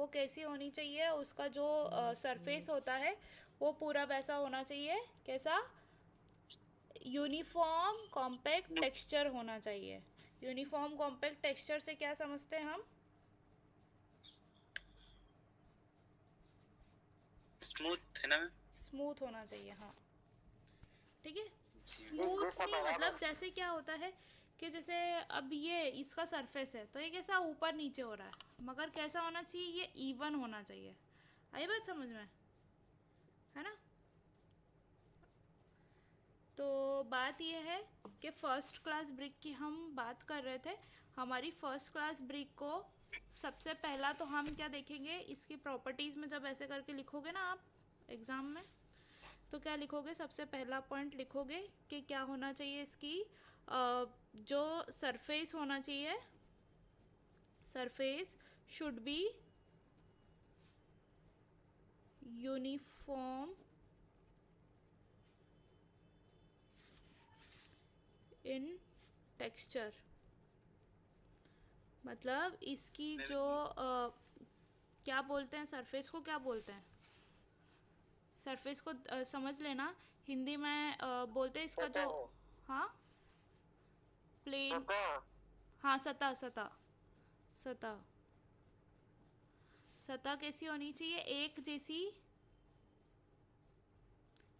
कैसी होनी चाहिए, उसका जो सरफेस होता है वो पूरा वैसा होना चाहिए, कैसा, यूनिफॉर्म कॉम्पैक्ट टेक्सचर होना चाहिए। यूनिफॉर्म कॉम्पैक्ट टेक्सचर से क्या समझते हैं हम? स्मूथ है ना? स्मूथ होना चाहिए, हाँ ठीक है। स्मूथ नहीं मतलब जैसे क्या होता है कि जैसे अब ये इसका सरफेस है तो ये कैसा ऊपर नीचे हो रहा है, मगर कैसा होना चाहिए, ये इवन होना चाहिए। आई बात समझ में, है ना? तो बात ये है कि फर्स्ट क्लास ब्रिक की हम बात कर रहे थे। हमारी फर्स्ट क्लास ब्रिक को सबसे पहला तो हम क्या देखेंगे, इसकी प्रॉपर्टीज़ में जब ऐसे करके लिखोगे ना आप एग्ज़ाम में, तो क्या लिखोगे, सबसे पहला पॉइंट लिखोगे कि क्या होना चाहिए इसकी, जो सरफेस होना चाहिए, surface should be uniform in texture. मतलब इसकी जो क्या बोलते हैं सरफेस को, क्या बोलते हैं सरफेस को, समझ लेना। हिंदी में बोलते हैं इसका जो, हाँ प्लेन, हाँ सतह, सतह, सतह, सतह कैसी होनी चाहिए, एक जैसी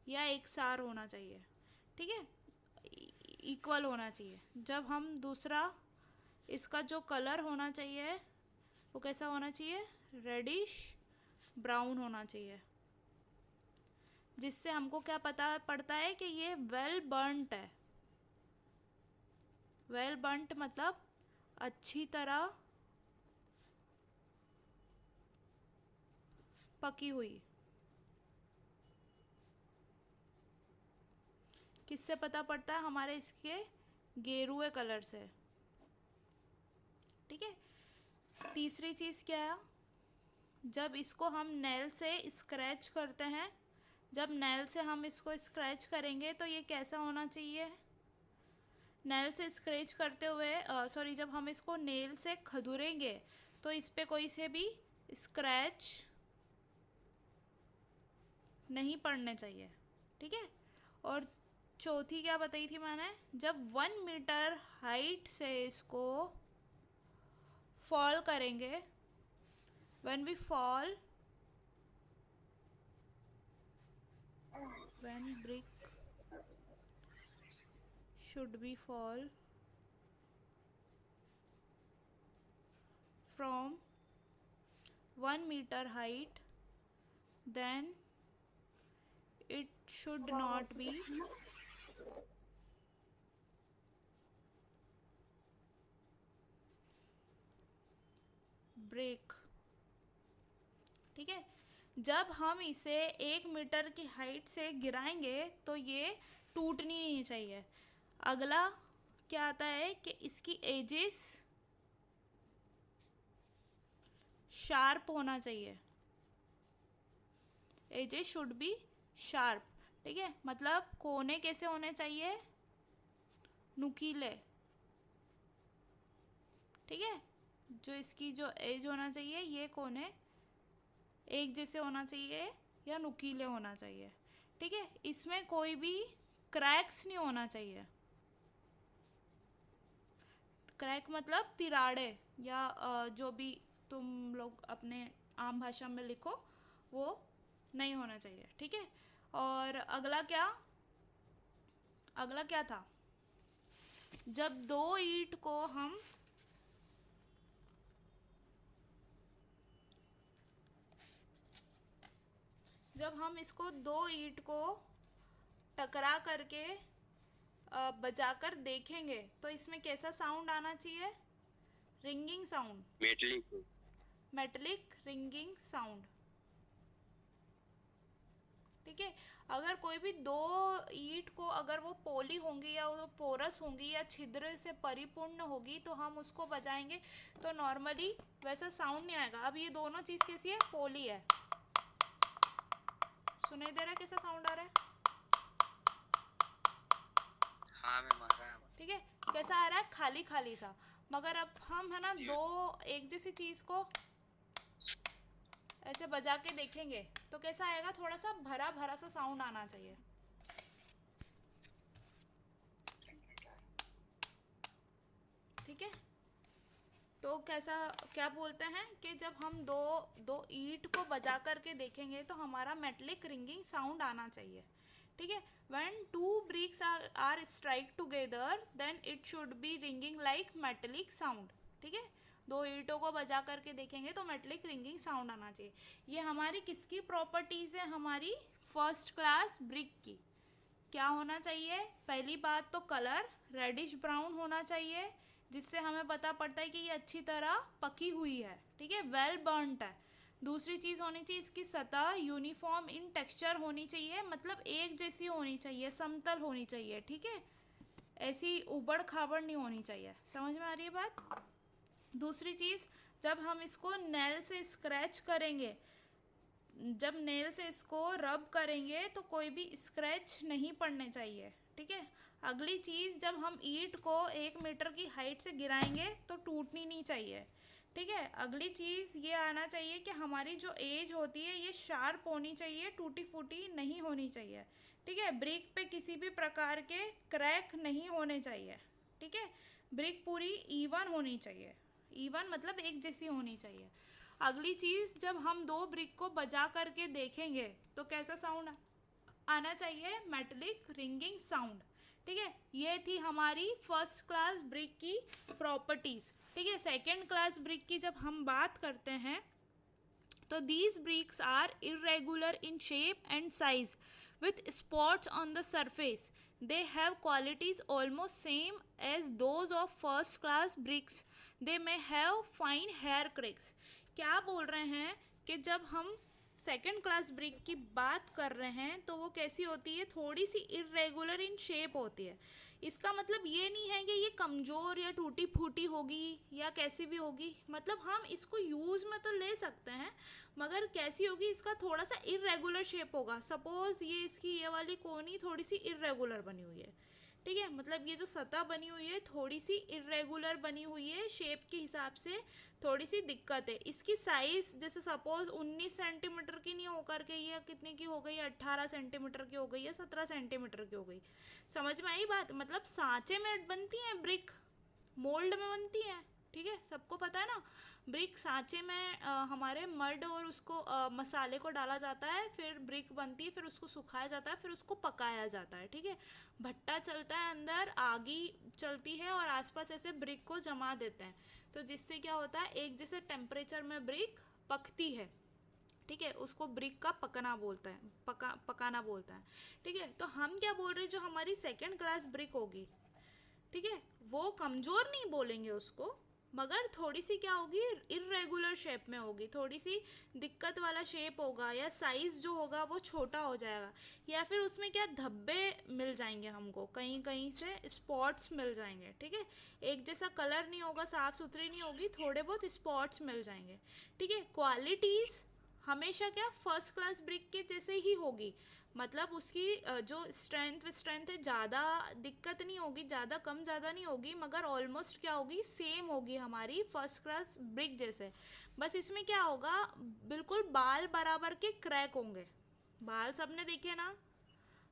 या एक सार होना चाहिए, ठीक है, इक्वल होना चाहिए। जब हम दूसरा, इसका जो कलर होना चाहिए वो कैसा होना चाहिए, रेडिश ब्राउन होना चाहिए, जिससे हमको क्या पता पड़ता है कि ये वेल बर्न्ट है। वेल बर्न्ट मतलब अच्छी तरह पकी हुई। किससे पता पड़ता है, हमारे इसके गेरुए कलर से, ठीक है। तीसरी चीज़ क्या है, जब इसको हम नेल से स्क्रैच करते हैं, जब नेल से हम इसको स्क्रैच करेंगे तो ये कैसा होना चाहिए, नेल से स्क्रैच करते हुए सॉरी, जब हम इसको नेल से खदुरेंगे तो इस पे कोई से भी स्क्रैच नहीं पड़ने चाहिए, ठीक है। और चौथी क्या बताई थी मैंने, जब 1 मीटर हाइट से इसको फॉल करेंगे, when we fall, when brick should be fall from 1 meter height, then it should not be break, ठीक है। जब हम इसे 1 मीटर की हाइट से गिराएंगे तो ये टूटनी नहीं चाहिए। अगला क्या आता है कि इसकी एजेस शार्प होना चाहिए, एजेस शुड बी शार्प, ठीक है। मतलब कोने कैसे होने चाहिए, नुकीले, ठीक है। जो इसकी जो एज होना चाहिए, ये कोने एक जैसे होना चाहिए या नुकीले होना चाहिए, ठीक है। इसमें कोई भी क्रैक्स नहीं होना चाहिए। क्रैक मतलब तिराड़े, या जो भी तुम लोग अपने आम भाषा में लिखो वो नहीं होना चाहिए, ठीक है। और अगला क्या, अगला क्या था, जब दो ईंट को हम, जब हम इसको दो ईंट को टकरा करके बजाकर देखेंगे तो इसमें कैसा साउंड आना चाहिए, ringing sound, metallic. Metallic ringing sound, ठीक है। अगर कोई भी दो ईंट को, अगर वो पोली होंगी या वो पोरस होंगी या छिद्र से परिपूर्ण होगी तो हम उसको बजाएंगे तो नॉर्मली वैसा साउंड नहीं आएगा। अब ये दोनों चीज़ कैसी है, पोली है, सुनाई दे रहा है कैसा साउंड आ रहा है, हाँ मैं मारा है। ठीक है। कैसा आ रहा है, खाली खाली सा। मगर अब हम है ना दो एक जैसी चीज़ को ऐसे बजा के देखेंगे तो कैसा आएगा, थोड़ा सा भरा भरा सा साउंड आना चाहिए। ठीक है, तो कैसा क्या बोलते हैं कि जब हम दो दो ईंट को बजा करके देखेंगे तो हमारा मेटलिक रिंगिंग साउंड आना चाहिए। ठीक है, when two bricks are strike together then it should be ringing like metallic sound. ठीक है, दो ईंटों को बजा करके देखेंगे तो मेटलिक रिंगिंग साउंड आना चाहिए। ये हमारी किसकी प्रॉपर्टीज है, हमारी फर्स्ट क्लास ब्रिक की। क्या होना चाहिए, पहली बात तो कलर रेडिश ब्राउन होना चाहिए, जिससे हमें पता पड़ता है कि ये अच्छी तरह पकी हुई है। ठीक है, वेल बर्नड है। दूसरी चीज़ होनी चाहिए, इसकी सतह यूनिफॉर्म इन टेक्सचर होनी चाहिए, मतलब एक जैसी होनी चाहिए, समतल होनी चाहिए। ठीक है, ऐसी उबड़ खाबड़ नहीं होनी चाहिए। समझ में आ रही है बात। दूसरी चीज़, जब हम इसको नेल से स्क्रैच करेंगे, जब नेल से इसको रब करेंगे तो कोई भी स्क्रैच नहीं पड़ने चाहिए। ठीक है, अगली चीज़, जब हम ईंट को 1 मीटर की हाइट से गिराएंगे तो टूटनी नहीं चाहिए। ठीक है, अगली चीज़ ये आना चाहिए कि हमारी जो एज होती है ये शार्प होनी चाहिए, टूटी फूटी नहीं होनी चाहिए। ठीक है, ब्रिक पे किसी भी प्रकार के क्रैक नहीं होने चाहिए। ठीक है, ब्रिक पूरी इवन होनी चाहिए, इवन मतलब एक जैसी होनी चाहिए। अगली चीज़, जब हम दो ब्रिक को बजा करके देखेंगे तो कैसा साउंड आना चाहिए, मेटलिक रिंगिंग साउंड। ठीक है, ये थी हमारी फर्स्ट क्लास ब्रिक की प्रॉपर्टीज। ठीक है, सेकंड क्लास ब्रिक की जब हम बात करते हैं तो these bricks are irregular in shape and size with spots on the surface. They have qualities almost same as those of first class bricks. They may have fine hair cracks. क्या बोल रहे हैं कि जब हम सेकेंड क्लास ब्रिक की बात कर रहे हैं तो वो कैसी होती है, थोड़ी सी इरेगुलर इन शेप होती है। इसका मतलब ये नहीं है कि ये कमज़ोर या टूटी फूटी होगी या कैसी भी होगी, मतलब हम इसको यूज़ में तो ले सकते हैं मगर कैसी होगी, इसका थोड़ा सा इरेगुलर शेप होगा। सपोज़ ये इसकी ये वाली कोनी थोड़ी सी इरेगुलर बनी हुई है। ठीक है, मतलब ये जो सतह बनी हुई है थोड़ी सी इरेगुलर बनी हुई है, शेप के हिसाब से थोड़ी सी दिक्कत है। इसकी साइज़ जैसे सपोज़ 19 सेंटीमीटर की नहीं होकर के ये कितने की हो गई, 18 सेंटीमीटर की हो गई या 17 सेंटीमीटर की हो गई। समझ में आई बात, मतलब सांचे में बनती है ब्रिक, मोल्ड में बनती है। ठीक है, सबको पता है ना, ब्रिक सांचे में हमारे मड और उसको मसाले को डाला जाता है, फिर ब्रिक बनती है, फिर उसको सुखाया जाता है, फिर उसको पकाया जाता है। ठीक है, भट्टा चलता है, अंदर आगी चलती है और आसपास ऐसे ब्रिक को जमा देते हैं, तो जिससे क्या होता है, एक जैसे टेम्परेचर में ब्रिक पकती है। ठीक है, उसको ब्रिक का पकना बोलता है, पकाना बोलता है। ठीक है, तो हम क्या बोल रहे हैं, जो हमारी सेकेंड क्लास ब्रिक होगी, ठीक है, वो कमज़ोर नहीं बोलेंगे उसको, मगर थोड़ी सी क्या होगी, इरेगुलर शेप में होगी, थोड़ी सी दिक्कत वाला शेप होगा, या साइज़ जो होगा वो छोटा हो जाएगा, या फिर उसमें क्या धब्बे मिल जाएंगे हमको, कहीं कहीं से स्पॉट्स मिल जाएंगे। ठीक है, एक जैसा कलर नहीं होगा, साफ़ सुथरी नहीं होगी, थोड़े बहुत स्पॉट्स मिल जाएंगे। ठीक है, क्वालिटीज़ हमेशा क्या फर्स्ट क्लास ब्रिक के जैसे ही होगी, मतलब उसकी जो स्ट्रेंथ है, ज़्यादा दिक्कत नहीं होगी, ज़्यादा कम ज़्यादा नहीं होगी, मगर ऑलमोस्ट क्या होगी, सेम होगी हमारी फर्स्ट क्लास ब्रिक जैसे। बस इसमें क्या होगा, बिल्कुल बाल बराबर के क्रैक होंगे। बाल सबने देखे ना,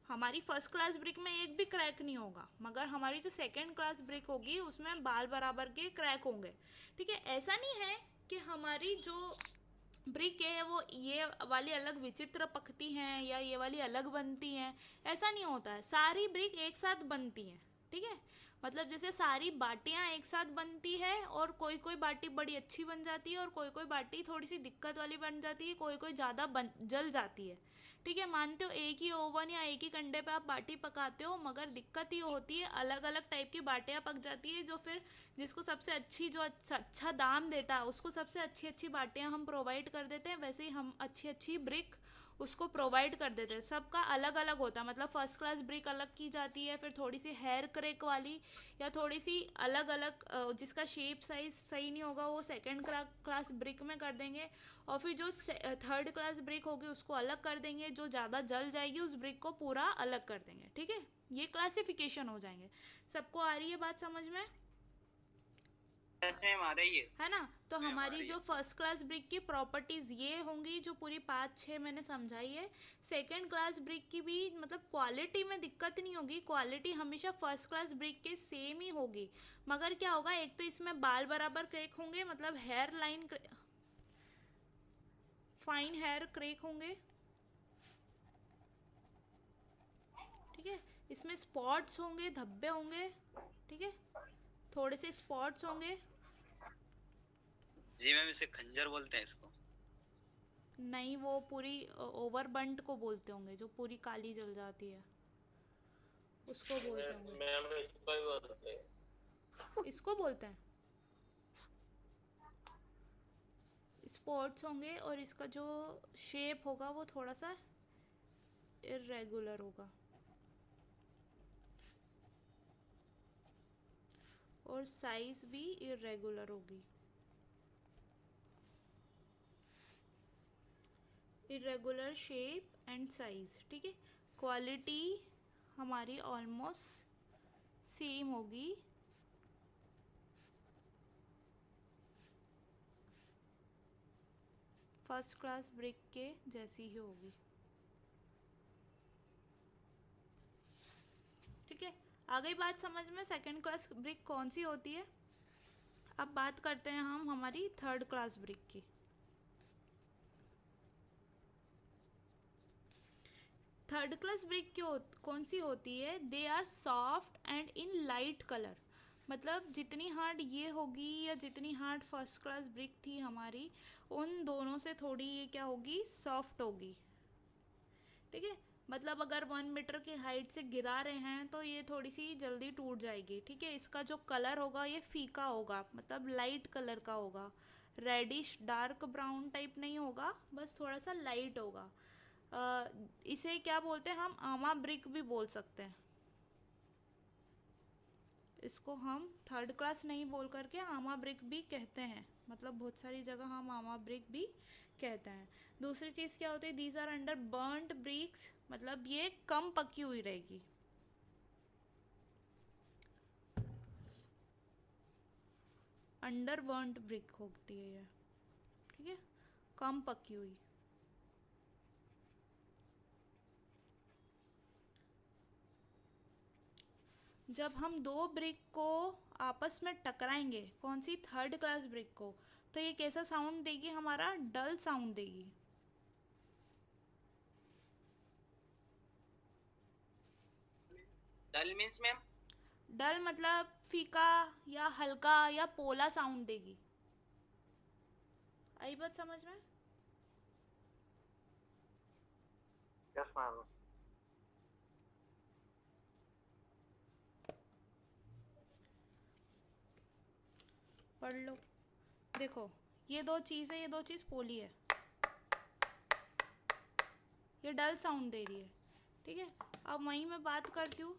हमारी फर्स्ट क्लास ब्रिक में एक भी क्रैक नहीं होगा, मगर हमारी जो सेकेंड क्लास ब्रिक होगी उसमें बाल बराबर के क्रैक होंगे। ठीक है, ऐसा नहीं है कि हमारी जो ब्रिक है वो ये वाली अलग विचित्र पकती हैं या ये वाली अलग बनती हैं, ऐसा नहीं होता है, सारी ब्रिक एक साथ बनती हैं। ठीक है, मतलब जैसे सारी बाटियां एक साथ बनती है और कोई कोई बाटी बड़ी अच्छी बन जाती है और कोई कोई बाटी थोड़ी सी दिक्कत वाली बन जाती है, कोई कोई ज़्यादा जल जाती है। ठीक है, मानते हो एक ही ओवन या एक ही कंडे पे आप बाटी पकाते हो, मगर दिक्कत ये होती है अलग अलग टाइप की बाटियाँ पक जाती है, जो फिर जिसको सबसे अच्छी जो अच्छा दाम देता है उसको सबसे अच्छी अच्छी बाटियाँ हम प्रोवाइड कर देते हैं, वैसे ही हम अच्छी अच्छी ब्रिक उसको प्रोवाइड कर देते हैं। सबका अलग अलग होता है, मतलब फर्स्ट क्लास ब्रिक अलग की जाती है, फिर थोड़ी सी हेयर क्रैक वाली या थोड़ी सी अलग अलग जिसका शेप साइज सही नहीं होगा वो सेकंड क्लास ब्रिक में कर देंगे, और फिर जो थर्ड क्लास ब्रिक होगी उसको अलग कर देंगे, जो ज़्यादा जल जाएगी उस ब्रिक को पूरा अलग कर देंगे। ठीक है, ये क्लासिफिकेशन हो जाएंगे। सबको आ रही है बात समझ में। में आ रही है ना। तो हमारी जो फर्स्ट क्लास ब्रिक की प्रॉपर्टीज ये होंगी जो पूरी 5-6 मैंने समझाई है। सेकंड क्लास ब्रिक की भी मतलब क्वालिटी में दिक्कत नहीं होगी, क्वालिटी हमेशा फर्स्ट क्लास ब्रिक के सेम ही होगी। मगर क्या होगा, एक तो इसमें बाल बराबर क्रेक होंगे, मतलब hair line fine hair crack होंगे, ठीक है। इसमें स्पॉट्स होंगे, धब्बे होंगे, ठीक है, थोड़े से स्पॉट्स होंगे। जी मैम, इसे खंजर बोलते हैं इसको। नहीं, वो पूरी ओवर बंट को बोलते होंगे, जो पूरी काली जल जाती है उसको बोलते होंगे। मैम इसको भी बोलते हैं। इसको बोलते हैं स्पॉट्स होंगे, और इसका जो शेप होगा वो थोड़ा सा इरेगुलर होगा, और साइज भी इरेगुलर होगी। इरेगुलर शेप एंड साइज, ठीक है। क्वालिटी हमारी ऑलमोस्ट सेम होगी। फर्स्ट क्लास ब्रिक के जैसी ही होगी, ठीक है। आ गई बात समझ में सेकंड क्लास ब्रिक कौन सी होती है। अब बात करते हैं हम हमारी थर्ड क्लास ब्रिक की। थर्ड क्लास ब्रिक कौन सी होती है, they are soft and in light colour. मतलब जितनी हार्ड ये होगी या जितनी हार्ड फर्स्ट क्लास ब्रिक थी हमारी, उन दोनों से थोड़ी ये क्या होगी, सॉफ्ट होगी, ठीक है। मतलब अगर 1 मीटर की हाइट से गिरा रहे हैं तो ये थोड़ी सी जल्दी टूट जाएगी, ठीक है। इसका जो कलर होगा ये फीका होगा, मतलब लाइट कलर का होगा, रेडिश डार्क ब्राउन टाइप नहीं होगा, बस थोड़ा सा लाइट होगा। इसे क्या बोलते हैं, हम आमा ब्रिक भी बोल सकते हैं। इसको हम थर्ड क्लास नहीं बोल करके आमा ब्रिक भी कहते हैं, मतलब बहुत सारी जगह हम आमा ब्रिक भी कहते हैं। दूसरी चीज़ क्या होती है, these are under burnt bricks, मतलब ये कम पकी हुई रहेगी। अंडर बर्न्ट ब्रिक होती है ये, ठीक है, कम पकी हुई। जब हम दो ब्रिक को आपस में टकराएंगे, कौन सी, थर्ड क्लास ब्रिक को, तो ये कैसा साउंड देगी, हमारा डल साउंड देगी। डल मींस मैम? डल मतलब फीका या हल्का या पोला साउंड देगी। आई बात समझ में। Yes ma'am. पढ़ लो, देखो ये दो चीज़ है, ये दो चीज़ पोली है, ये डल साउंड दे रही है, ठीक है। अब वहीं मैं बात करती हूँ,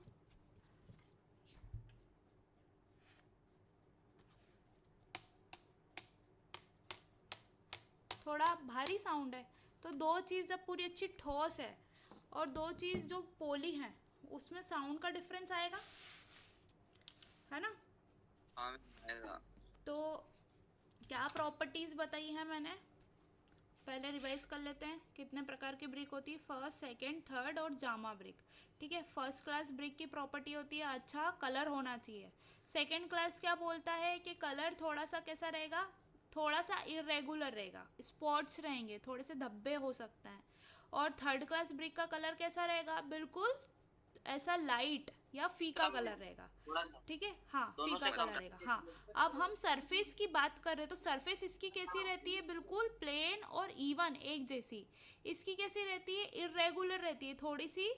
थोड़ा भारी साउंड है, तो दो चीज़ जब पूरी अच्छी ठोस है और दो चीज़ जो पोली हैं, उसमें साउंड का डिफरेंस आएगा, है ना। हाँ मैम आएगा। तो क्या प्रॉपर्टीज़ बताई है मैंने, पहले रिवाइज कर लेते हैं। कितने प्रकार की ब्रिक होती है, फर्स्ट, सेकंड, थर्ड और जामा ब्रिक, ठीक है। फर्स्ट क्लास ब्रिक की प्रॉपर्टी होती है अच्छा कलर होना चाहिए। सेकंड क्लास क्या बोलता है कि कलर थोड़ा सा कैसा रहेगा, थोड़ा सा इरेगुलर रहेगा, स्पॉट्स रहेंगे, थोड़े से धब्बे हो सकते हैं। और थर्ड क्लास ब्रिक का कलर कैसा रहेगा, बिल्कुल ऐसा लाइट या फीका कलर रहेगा, थोड़ा सा ठीक है, हाँ दोनों फीका से कलर कम। रहेगा, हाँ। अब हम सरफेस की बात कर रहे हैं, तो सरफेस इसकी कैसी रहती है, बिल्कुल प्लेन और इवन एक जैसी। इसकी कैसी रहती है, इरेगुलर रहती है, थोड़ी सी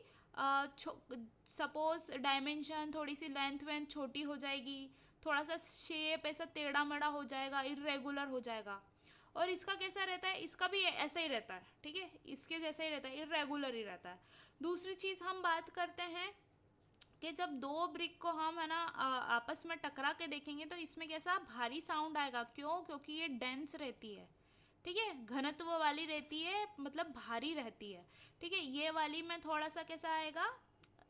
सपोज डायमेंशन, थोड़ी सी लेंथ वेंथ छोटी हो जाएगी, थोड़ा सा शेप ऐसा टेढ़ा मेढ़ा हो जाएगा, इरेगुलर हो जाएगा। और इसका कैसा रहता है, इसका भी ऐसा ही रहता है, ठीक है, इसके जैसा ही रहता है, इरेगुलर ही रहता है। दूसरी चीज़ हम बात करते हैं कि जब दो ब्रिक को हम है ना आपस में टकरा के देखेंगे, तो इसमें कैसा भारी साउंड आएगा, क्यों, क्योंकि ये डेंस रहती है, ठीक है, घनत्व वाली रहती है, मतलब भारी रहती है, ठीक है। ये वाली में थोड़ा सा कैसा आएगा,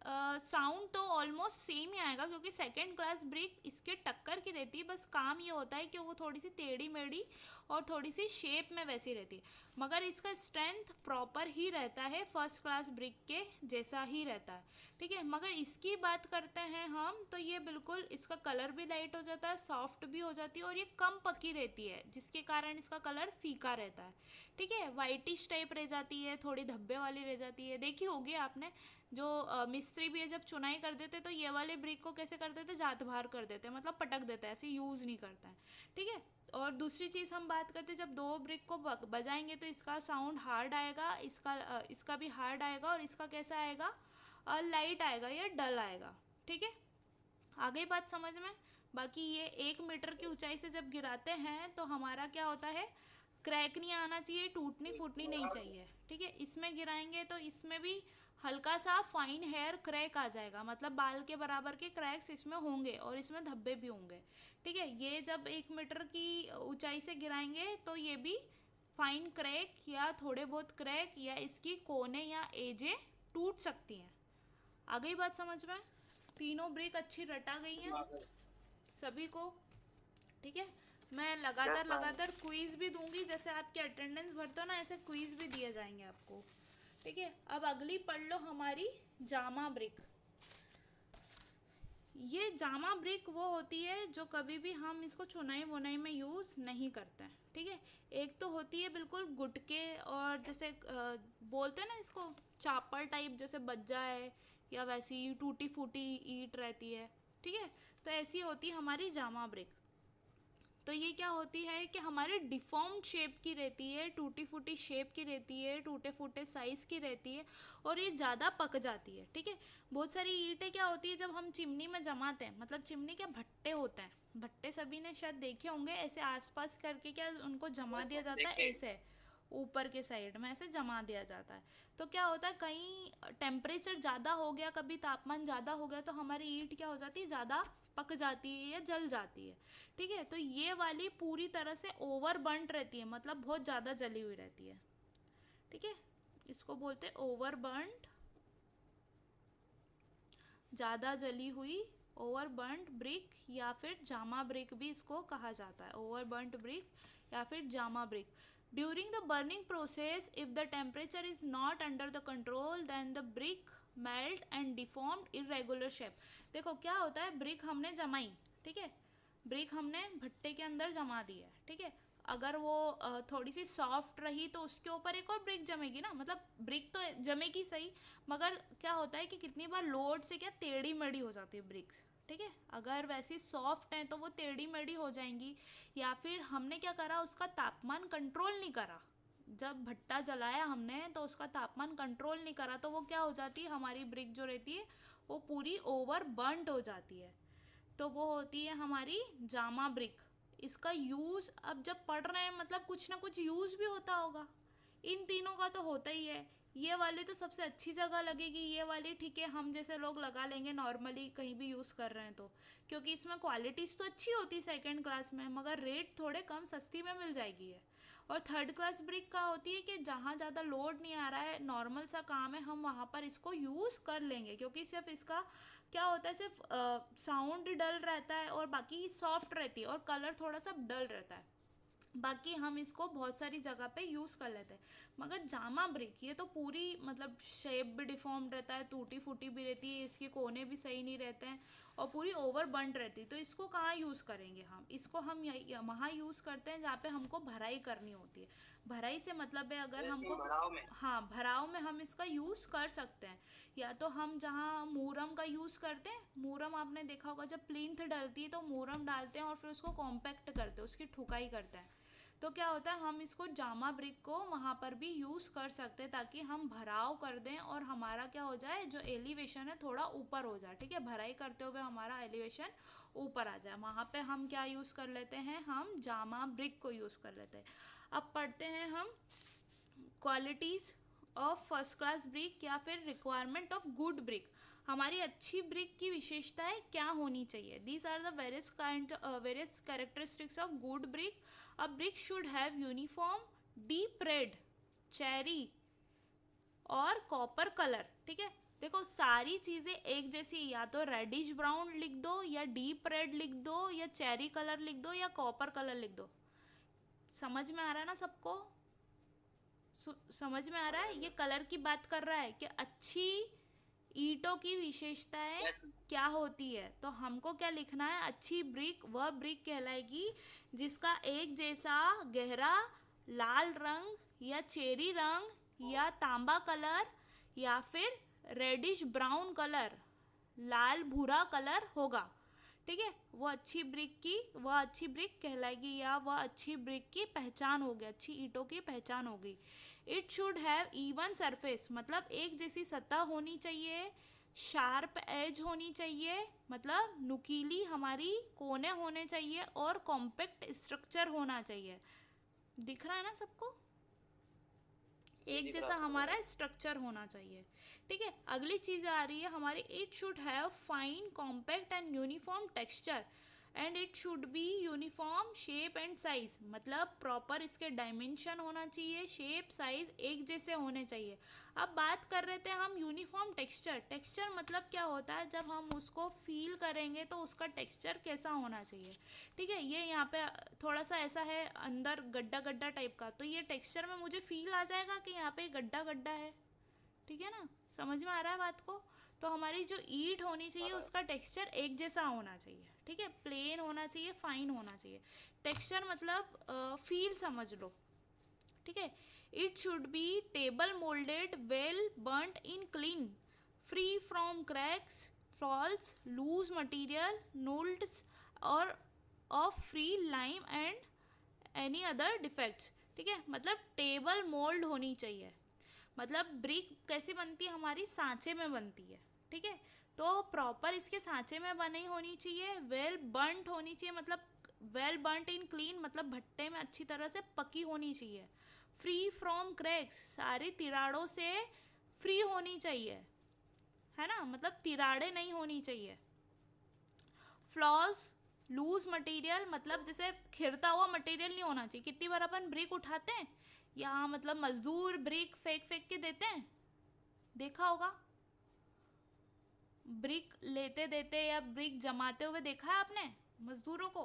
साउंड तो ऑलमोस्ट सेम ही आएगा, क्योंकि सेकेंड क्लास ब्रिक इसके टक्कर की रहती है, बस काम ये होता है कि वो थोड़ी सी टेढ़ी मेढ़ी और थोड़ी सी शेप में वैसी रहती है, मगर इसका स्ट्रेंथ प्रॉपर ही रहता है, फर्स्ट क्लास ब्रिक के जैसा ही रहता है, ठीक है। मगर इसकी बात करते हैं हम, तो ये बिल्कुल इसका कलर भी लाइट हो जाता है, सॉफ्ट भी हो जाती है, और ये कम पकी रहती है, जिसके कारण इसका कलर फीका रहता है, ठीक है। वाइटिश टाइप रह जाती है, थोड़ी धब्बे वाली रह जाती है। देखी होगी आपने, जो मिस्त्री भी है जब चुनाई कर देते तो ये वाले ब्रिक को कैसे कर देते, जात बाहर कर देते, मतलब पटक देते हैं, ऐसे यूज़ नहीं करते हैं, ठीक है। और दूसरी चीज़ हम बात करते हैं, जब दो ब्रिक को बजाएंगे तो इसका साउंड हार्ड आएगा, इसका भी हार्ड आएगा, और इसका कैसा आएगा, लाइट आएगा या डल आएगा, ठीक है। आ गई बात समझ में। बाकी ये 1 मीटर की ऊंचाई से जब गिराते हैं तो हमारा क्या होता है, क्रैक नहीं आना चाहिए, टूटनी फूटनी नहीं चाहिए, ठीक है। इसमें गिराएंगे तो इसमें भी हल्का सा फाइन हेयर क्रैक आ जाएगा, मतलब बाल के बराबर के क्रैक्स इसमें होंगे, और इसमें धब्बे भी होंगे, ठीक है। ये जब 1 मीटर की ऊंचाई से गिराएंगे तो ये भी फाइन क्रैक या थोड़े बहुत क्रैक या इसकी कोने या एजें टूट सकती हैं। आ गई बात समझ में। तीनों ब्रिक अच्छी रटा गई हैं सभी को, ठीक है। मैं लगातार क्विज भी दूंगी, जैसे आपके अटेंडेंस भरते हो ना, ऐसे क्विज भी दिए जाएंगे आपको, ठीक है। अब अगली पढ़ लो हमारी जामा ब्रिक। ये जामा ब्रिक वो होती है जो कभी भी हम इसको चुनाई बुनाई में यूज़ नहीं करते हैं, ठीक है। एक तो होती है बिल्कुल गुटके, और जैसे बोलते हैं ना इसको चापर टाइप, जैसे बज्जा है या वैसी टूटी फूटी ईंट रहती है, ठीक है। तो ऐसी होती है हमारी जामा ब्रिक। तो ये क्या होती है कि हमारे डिफॉर्म्ड शेप की रहती है, टूटी फूटी शेप की रहती है, टूटे फूटे साइज़ की रहती है, और ये ज़्यादा पक जाती है, ठीक है। बहुत सारी ईंटें क्या होती है, जब हम चिमनी में जमाते हैं, मतलब चिमनी के भट्टे होते हैं, भट्टे सभी ने शायद देखे होंगे, ऐसे आसपास करके क्या उनको जमा दिया जाता है, ऐसे ऊपर के साइड में ऐसे जमा दिया जाता है। तो क्या होता है, कहीं टेम्परेचर ज़्यादा हो गया, कभी तापमान ज़्यादा हो गया, तो हमारी ईंट क्या हो जाती है, ज़्यादा पक जाती है या जल जाती है, ठीक है। तो ये वाली पूरी तरह से ओवर बर्न्ड रहती है, मतलब बहुत ज़्यादा जली हुई रहती है, ठीक है। इसको बोलते हैं ओवर बर्न्ड, ज़्यादा जली हुई ओवर बर्न्ड ब्रिक, या फिर जामा ब्रिक भी इसको कहा जाता है, ओवर बर्न्ड ब्रिक या फिर Jama brick. During the burning process, if the temperature is not under the control, then the brick melt and deformed irregular shape। देखो क्या होता है, ब्रिक हमने जमाई, ठीक है, ब्रिक हमने भट्टे के अंदर जमा दी है, ठीक है। अगर वो थोड़ी सी सॉफ्ट रही तो उसके ऊपर एक और ब्रिक जमेगी ना, मतलब ब्रिक तो जमेगी सही, मगर क्या होता है कि कितनी बार लोड से क्या टेढ़ी मेढ़ी हो जाती है ब्रिक्स, ठीक है। अगर वैसी सॉफ्ट है तो वो टेढ़ी मेढ़ी हो जाएंगी, या फिर हमने क्या करा, उसका तापमान कंट्रोल नहीं करा, जब भट्टा जलाया हमने तो उसका तापमान कंट्रोल नहीं करा, तो वो क्या हो जाती है, हमारी ब्रिक जो रहती है वो पूरी ओवर बर्न्ड हो जाती है, तो वो होती है हमारी जामा ब्रिक। इसका यूज़ अब जब पढ़ रहे हैं, मतलब कुछ ना कुछ यूज़ भी होता होगा, इन तीनों का तो होता ही है। ये वाली तो सबसे अच्छी जगह लगेगी, ये वाली ठीक है, हम जैसे लोग लगा लेंगे नॉर्मली कहीं भी यूज़ कर रहे हैं तो, क्योंकि इसमें क्वालिटीज़ तो अच्छी होती है सेकंड क्लास में, मगर रेट थोड़े कम सस्ती में मिल जाएगी है। और थर्ड क्लास ब्रिक का होती है कि जहाँ ज़्यादा लोड नहीं आ रहा है, नॉर्मल सा काम है, हम वहाँ पर इसको यूज़ कर लेंगे, क्योंकि सिर्फ इसका क्या होता है, सिर्फ साउंड डल रहता है और बाकी सॉफ्ट रहती है, और कलर थोड़ा सा डल रहता है, बाकी हम इसको बहुत सारी जगह पे यूज़ कर लेते हैं। मगर जामा ब्रिक ये तो पूरी, मतलब शेप भी डिफॉर्म्ड रहता है, टूटी फूटी भी रहती है, इसके कोने भी सही नहीं रहते हैं, और पूरी ओवर बर्न्ड रहती है। तो इसको कहाँ यूज़ करेंगे हम, इसको हम वहाँ यूज़ करते हैं जहाँ पे हमको भराई करनी होती है। भराई से मतलब है अगर हमको, हाँ भराव में हम इसका यूज़ कर सकते हैं, या तो हम जहाँ मूरम का यूज़ करते हैं, मूरम आपने देखा होगा जब प्लिंथ डलती है तो मूरम डालते हैं और फिर उसको कॉम्पैक्ट करते हैं, उसकी ठुकाई करते हैं, तो क्या होता है हम इसको जामा ब्रिक को वहाँ पर भी यूज़ कर सकते हैं, ताकि हम भराव कर दें और हमारा क्या हो जाए, जो एलिवेशन है थोड़ा ऊपर हो जाए, ठीक है। भराई करते हुए हमारा एलिवेशन ऊपर आ जाए, वहाँ पे हम क्या यूज़ कर लेते हैं, हम जामा ब्रिक को यूज़ कर लेते हैं। अब पढ़ते हैं हम qualities of first class brick या फिर रिक्वायरमेंट ऑफ गुड ब्रिक। हमारी अच्छी ब्रिक की विशेषताएं क्या होनी चाहिए। These are the various characteristics of good brick. A brick should have uniform deep red, cherry और कॉपर कलर, ठीक है। देखो सारी चीजें एक जैसी, या तो रेडिश ब्राउन लिख दो या डीप रेड लिख दो या चेरी कलर लिख दो या कॉपर कलर लिख दो। समझ में आ रहा है ना सबको? समझ में आ रहा है? ये कलर की बात कर रहा है कि अच्छी ईंटों की विशेषताएं Yes. क्या होती है। तो हमको क्या लिखना है, अच्छी ब्रिक वह ब्रिक कहलाएगी जिसका एक जैसा गहरा लाल रंग या चेरी रंग या तांबा कलर या फिर रेडिश ब्राउन कलर, लाल भूरा कलर होगा। ठीक है, वह अच्छी ब्रिक कहलाएगी या वह अच्छी ब्रिक की पहचान होगी, अच्छी ईंटों की पहचान होगी। It should have even surface, मतलब एक जैसी सतह होनी चाहिए। शार्प एज होनी चाहिए, मतलब नुकीली हमारी कोने होने चाहिए। और कॉम्पैक्ट स्ट्रक्चर होना चाहिए। दिख रहा है ना सबको? एक दिख जैसा रहा है। हमारा स्ट्रक्चर होना चाहिए। ठीक है, अगली चीज आ रही है हमारी, it should have fine compact and uniform texture and it should be uniform shape and size, मतलब प्रॉपर इसके डायमेंशन होना चाहिए, शेप साइज एक जैसे होने चाहिए। अब बात कर रहे थे हम यूनिफॉर्म टेक्सचर। टेक्सचर मतलब क्या होता है, जब हम उसको फील करेंगे तो उसका टेक्सचर कैसा होना चाहिए। ठीक है, ये यहाँ पे थोड़ा सा ऐसा है अंदर गड्ढा गड्ढा टाइप का, तो ये टेक्सचर में मुझे फील आ जाएगा कि यहाँ पे गड्ढा गड्ढा है। ठीक है ना, समझ में आ रहा है बात को? तो हमारी जो ईंट होनी चाहिए उसका टेक्सचर एक जैसा होना चाहिए। ठीक है, प्लेन होना चाहिए, फाइन होना चाहिए। टेक्सचर मतलब फील समझ लो। ठीक है, it should be table moulded, well burnt in kiln, free from cracks, flaws, loose material, nodules or of free lime and any other defects. ठीक है, मतलब टेबल मोल्ड होनी चाहिए। मतलब ब्रिक कैसे बनती है, हमारी सांचे में बनती है। ठीक है, तो प्रॉपर इसके सांचे में बनी होनी चाहिए। वेल बर्nt होनी चाहिए, मतलब वेल बर्nt इन क्लीन, मतलब भट्टे में अच्छी तरह से पकी होनी चाहिए। फ्री फ्रॉम क्रैक्स, सारी तिराड़ों से फ्री होनी चाहिए, है ना, मतलब तिराड़े नहीं होनी चाहिए। फ्लॉज, लूज मटेरियल, मतलब जैसे खिरता हुआ मटेरियल नहीं होना चाहिए। कितनी बार अपन ब्रिक उठाते हैं, यहाँ मतलब मजदूर ब्रिक फेंक फेंक के देते हैं, देखा होगा। ब्रिक लेते देते या ब्रिक जमाते हुए देखा है आपने मजदूरों को?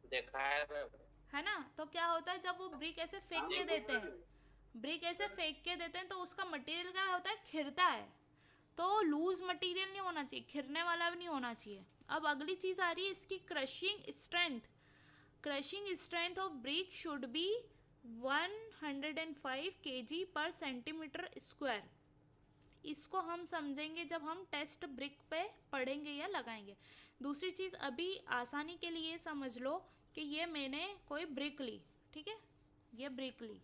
देखा है मैम। है ना, तो क्या होता है जब वो ब्रिक ऐसे फेंक के देते हैं, ब्रिक ऐसे फेंक के देते हैं तो उसका मटेरियल क्या होता है, खिरता है। तो लूज मटेरियल नहीं होना चाहिए, खिरने वाला भी नहीं होना चाहिए। अब अगली चीज आ रही है इसकी crushing strength. Crushing strength of brick should be 105 kg पर सेंटीमीटर स्क्वायर। इसको हम समझेंगे जब हम टेस्ट ब्रिक पे पढ़ेंगे या लगाएंगे। दूसरी चीज़ अभी आसानी के लिए समझ लो कि ये मैंने कोई ब्रिक ली। ठीक है, ये ब्रिक ली,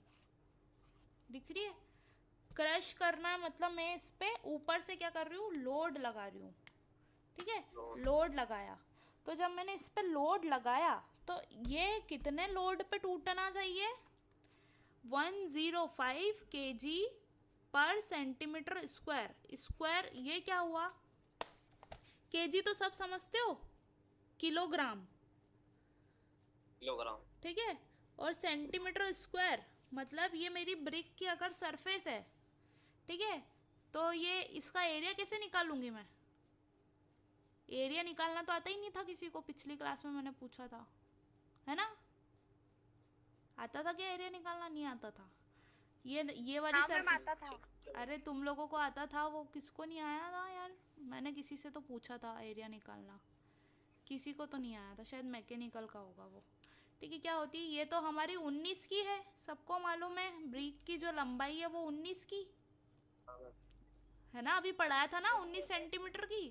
दिख रही है। क्रश करना मतलब मैं इस पे ऊपर से क्या कर रही हूँ, लोड लगा रही हूँ। ठीक है, लोड लगाया। तो जब मैंने इस पे लोड लगाया तो ये कितने लोड पे टूटना चाहिए, 105 kg पर सेंटीमीटर स्क्वायर। स्क्वायर ये क्या हुआ, केजी तो सब समझते हो, किलोग्राम। किलोग्राम। ठीक है, और सेंटीमीटर स्क्वायर मतलब ये मेरी ब्रिक की अगर सरफेस है, ठीक है, तो ये इसका एरिया कैसे निकालूंगी मैं? एरिया निकालना तो आता ही नहीं था किसी को, पिछली क्लास में मैंने पूछा था, है ना? आता था क्या एरिया निकालना? नहीं आता था। ये वाली आता था। अरे तुम लोगों को आता था, वो किसको नहीं आया था यार? मैंने किसी से तो पूछा था एरिया निकालना, किसी को तो नहीं आया था, शायद मैकेनिकल का होगा वो। ठीक है, क्या होती है ये, तो हमारी 19 की है, सबको मालूम है। ब्रिक की जो लंबाई है वो 19 की है ना, अभी पढ़ाया था ना 19 सेंटीमीटर की।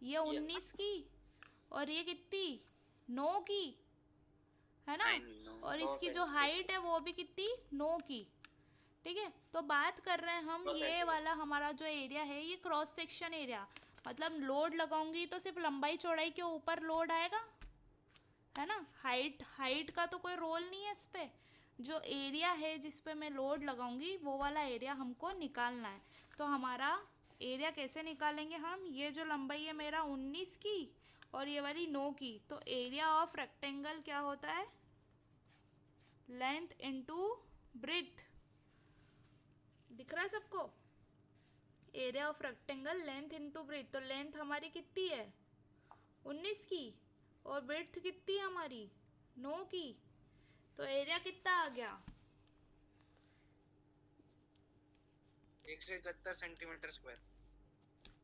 ये 19 की और ये कितनी, 9 की, है ना? और इसकी जो हाइट है वो भी कितनी, 9 की। ठीक है, तो बात कर रहे हैं हम, ये वाला हमारा जो एरिया है ये क्रॉस सेक्शन एरिया, मतलब लोड लगाऊंगी तो सिर्फ लंबाई चौड़ाई के ऊपर लोड आएगा, है ना। हाइट का तो कोई रोल नहीं है इस पे। जो एरिया है जिस पे मैं लोड लगाऊंगी वो वाला एरिया हमको निकालना है। तो हमारा एरिया कैसे निकालेंगे हम, ये जो लंबाई है मेरा 19 की और ये वाली 9 की, तो एरिया ऑफ रेक्टेंगल क्या होता है, लेंथ इनटू ब्रेड्थ। दिख रहा है सबको? Area of rectangle length into breadth, तो लेंथ हमारी कितनी है 19 की और ब्रेथ कितनी है हमारी 9 की, तो एरिया कितना आ गया 171 सेंटीमीटर स्क्वायर।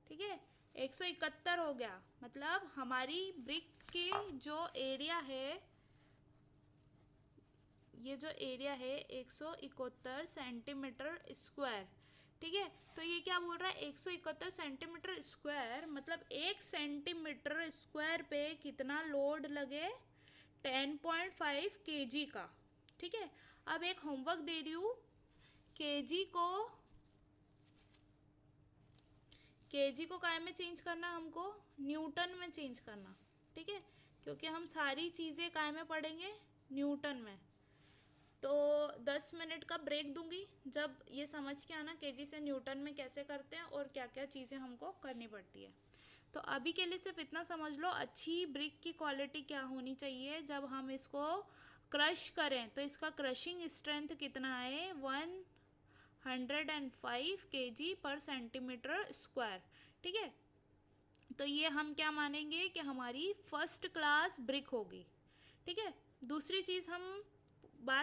ठीक है 171 हो गया, मतलब हमारी ब्रिक की जो एरिया है, ये जो एरिया है 171 सेंटीमीटर स्क्वायर। ठीक है तो ये क्या बोल रहा है 171 सेंटीमीटर स्क्वायर, मतलब 1 सेंटीमीटर स्क्वायर पे कितना लोड लगे 10.5 kg का। ठीक है अब एक होमवर्क दे रही हूँ, केजी को काय में चेंज करना, हमको न्यूटन में चेंज करना। ठीक है क्योंकि हम सारी चीज़ें काय में पढ़ेंगे न्यूटन में। तो 10 मिनट का ब्रेक दूंगी, जब ये समझ के आना केजी से न्यूटन में कैसे करते हैं और क्या क्या चीज़ें हमको करनी पड़ती है। तो अभी के लिए सिर्फ इतना समझ लो, अच्छी ब्रिक की क्वालिटी क्या होनी चाहिए, जब हम इसको क्रश करें तो इसका क्रशिंग स्ट्रेंथ कितना है 105 kg पर सेंटीमीटर स्क्वायर। ठीक है तो ये हम क्या मानेंगे कि हमारी फर्स्ट क्लास ब्रिक होगी। ठीक है दूसरी चीज़ हम बात